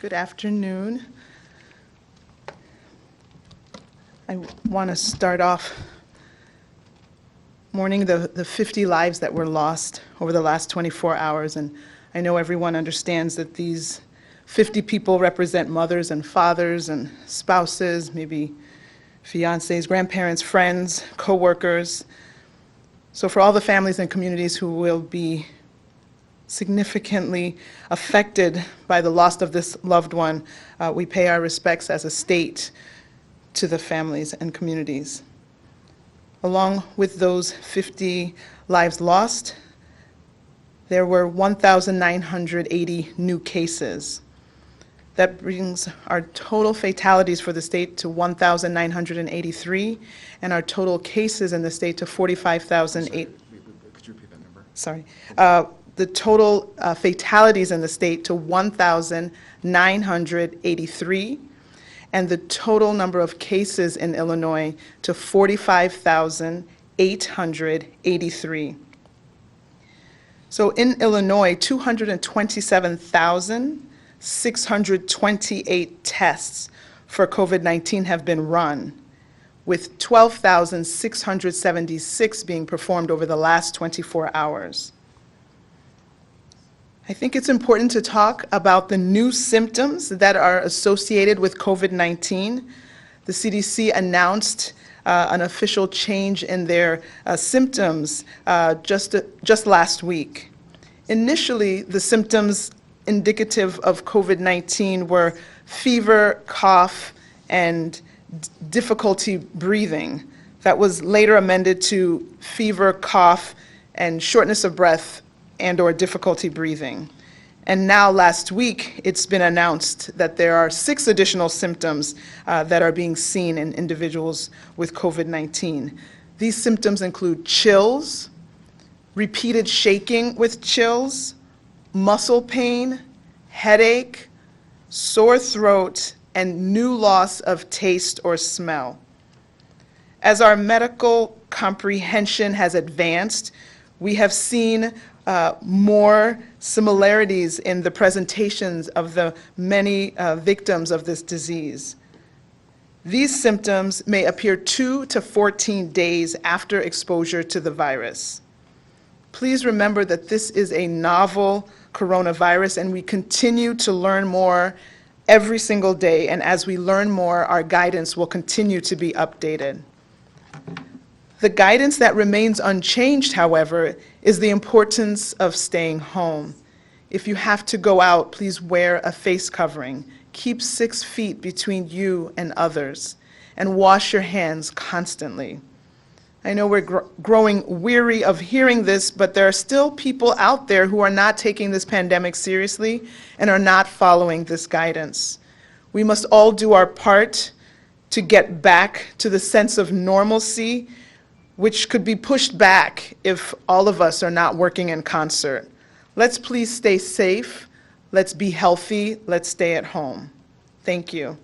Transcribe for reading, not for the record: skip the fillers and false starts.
Good afternoon. I want to start off mourning the 50 lives that were lost over the last 24 hours. And I know everyone understands that these 50 people represent mothers and fathers and spouses, maybe fiancés, grandparents, friends, co-workers. So for all the families and communities who will be significantly affected by the loss of this loved one, we pay our respects as a state to the families and communities. Along with those 50 lives lost, there were 1,980 new cases. That brings our total fatalities for the state to 1,983, and our total cases in the state to 45,008. Could you repeat that number? Sorry. The total fatalities in the state to 1,983, and the total number of cases in Illinois to 45,883. So in Illinois, 227,628 tests for COVID-19 have been run, with 12,676 being performed over the last 24 hours. I think it's important to talk about the new symptoms that are associated with COVID-19. The CDC announced an official change in their symptoms just last week. Initially, the symptoms indicative of COVID-19 were fever, cough, and difficulty breathing. That was later amended to fever, cough, and shortness of breath and/or difficulty breathing. And now last week, it's been announced that there are 6 additional symptoms that are being seen in individuals with COVID-19. These symptoms include chills, repeated shaking with chills, muscle pain, headache, sore throat, and new loss of taste or smell. As our medical comprehension has advanced, we have seen more similarities in the presentations of the many victims of this disease. These symptoms may appear 2 to 14 days after exposure to the virus. Please remember that this is a novel coronavirus, and we continue to learn more every single day, and as we learn more, our guidance will continue to be updated. The guidance that remains unchanged, however, is the importance of staying home. If you have to go out, please wear a face covering. Keep 6 feet between you and others, and wash your hands constantly. I know we're growing weary of hearing this, but there are still people out there who are not taking this pandemic seriously and are not following this guidance. We must all do our part to get back to the sense of normalcy, which could be pushed back if all of us are not working in concert. Let's please stay safe, let's be healthy, let's stay at home. Thank you.